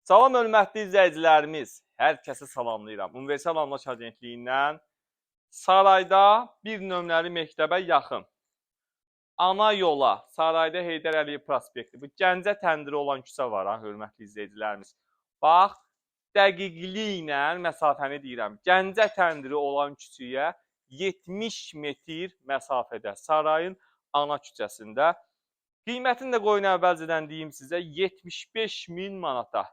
Salam hörmətli izləyicilərimiz, hər kəsi salamlayıram. Universal Anlaş Agentliyindən sarayda bir nömrəli məktəbə yaxın, ana yola, sarayda Heydər Əliyev prospekti, bu Gəncə təndiri olan küçə var ha, hörmətli izləyicilərimiz. Bax, dəqiqliklə məsafəni deyirəm. Gəncə təndiri olan küçəyə 70 metr məsafədə, sarayın ana küçəsində. Qiymətini də qoyun əvvəlcədən deyim sizə, 75.000 manata.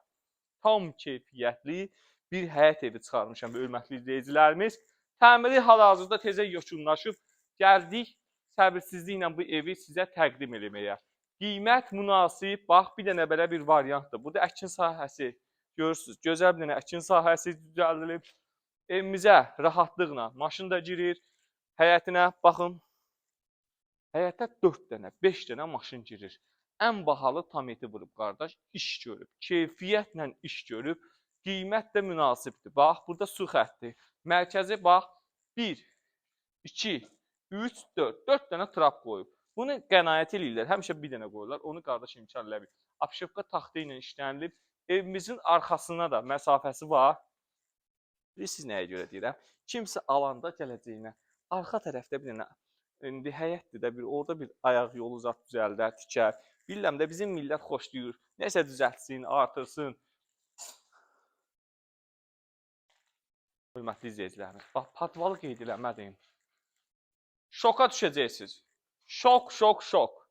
Tam keyfiyyətli bir həyət evi çıxarmışam, hörmətli izləyicilərimiz. Təmiri hal-hazırda tezə yekunlaşıb, gəldik səbirsizliklə bu evi sizə təqdim eləməyə. Qiymət münasib, bax bir dənə belə bir variantdır. Burada əkin sahəsi, görürsünüz, gözəl bir dənə əkin sahəsi düzəldilib. Evimizə rahatlıqla maşın da girir, həyətinə baxın. Həyətə 4 dənə, 5 dənə maşın girir. Ən bahalı tam eti vurub qardaş, iş görüb, keyfiyyətlə iş görüb, qiymət də münasibdir. Bax, burada su xətti, mərkəzi bax, 1, 2, 3, 4, 4 dənə trap qoyub. Bunu qənaət eləyirlər, həmişə bir dənə qoyurlar, onu qardaş imkan eləmir. Apşıqqa taxta ilə işlənilib, evimizin arxasına da məsafəsi var. Bilirsiniz nəyə görə deyirəm? Kimsə alanda gələcəyinə, arxa tərəfdə bir dənə, indi həyətdir də bir, orada bir ayaq yolu zat düzəldər, tikər. Bilirəm də bizim millət xoşlayır. Nəsə düzəltsin, artırsın. Hörmətli izləyicilərimiz, bax, patvalı qeyd eləmədim. Şoka düşəcəksiniz. Şok, şok, şok.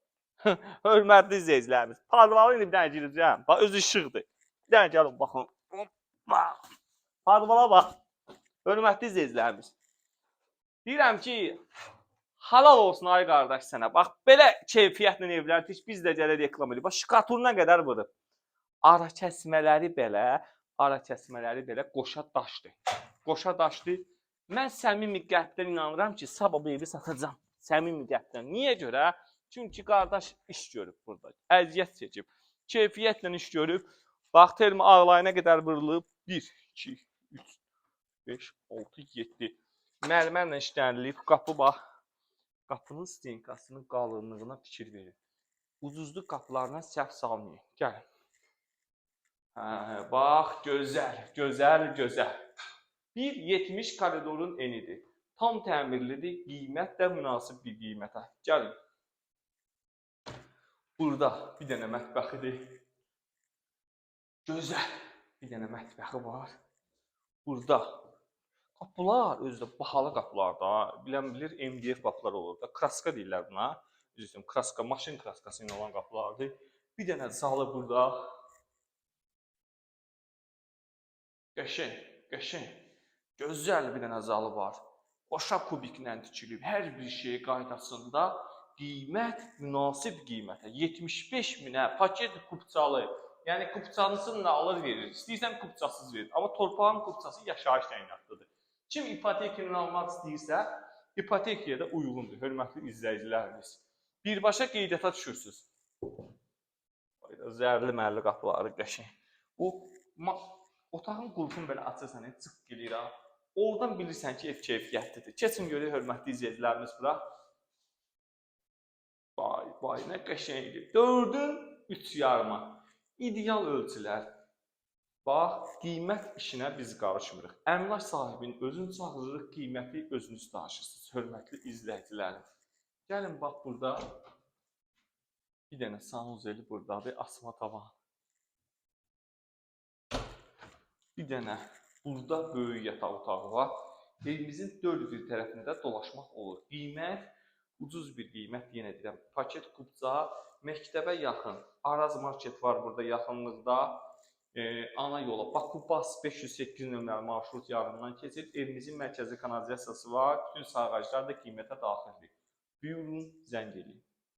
Hörmətli izləyicilərimiz, patvalı ilə bir dənə girəcəm. Bax, öz işıqdır. Bir dənə gəlin, baxın. Patvala bax. Hörmətli izləyicilərimiz. Deyirəm ki, halal olsun ay qardaş sənə. Bax, belə keyfiyyətlə evlər heç biz də gələ reklam edirik. Bax, şkaturuna qədər vurub. Ara kəsmələri belə qoşa daşdır. Qoşa daşdır. Mən səmimi qəlbdən inanıram ki, sabah bu evi satacağam. Səmimi qəlbdən. Niyə görə? Çünki qardaş iş görüb burada. Əziyyət çəkib. Keyfiyyətlə iş görüb. Bax, termi ağlayına qədər vurulub. 1, 2, 3, 5, 6, 7. Mərmərlə işlənilib. Qapı bax. Qapının stenkasının qalınlığına fikir verin. Ucuzlu qapılarına səhv salmayın. Gəlin. Bax, gözəl, gözəl, gözəl. 1.70 koridorun enidir. Tam təmirlidir. Qiymət də münasib bir qiymətə. Gəlin. Burada bir dənə mətbəxidir. Gözəl bir dənə mətbəxi var. Burada qapılar özü də bahalı qapılardır. Bilən bilir, MDF qapılar olur da. Kraska deyirlər buna. Üzrüm, kraska, maşın kraskası ilə olan qapılardır. Bir dənə zalı burada. Qəşəng, qəşəng. Gözəl bir dənə zalı var. Qoşa kubiklə tikilib. Hər bir şey qaydasında. Qiymət münasib qiymətə. 75 minə paket kupçalı. Yəni kupçalısını da alır verir. İstəyirsən kupçasız verir. Amma torpağın kupçası yaşayış təyinatlıdır. Kim ipotekini almaq istəyirsə, ipotekaya da uyğundur, hörmətli izləyicilərimiz. Birbaşa qeydiyyata düşürsünüz. Zərli məhəlli qapıları qəşəng. Bu otağın qulpunu belə açırsan, çıx gelir ha. Oradan bilirsən ki, ev keyfiyyətlidir. Keçin görək hörmətli izləyicilərimiz bura. Vay, nə qəşəngdir. 4-ün 3 yarıma. İdeal ölçülər. Bax, qiymət işinə biz qarışmırıq. Əmlak sahibinin özünü çağırırıq, qiyməti özünüz danışırsınız, hörmətli izləyicilərim. Gəlin, bax, burada bir dənə sanuzeli buradadır, asma tavan. Bir dənə burada böyük yataq otağı var. Evimizin dörd bir tərəfində dolaşmaq olur. Qiymət, ucuz bir qiymət, yenə deyirəm, paket kupça, məktəbə yaxın. Araz market var burada yaxınlıqda. Ana yola, Bakubas 508 nömrəli marşrut yanından keçir. Evimizin mərkəzi kanalizasiyası var. Bütün sağ ağaclar da qiymətə daxildir. Buyurun, zəng edin.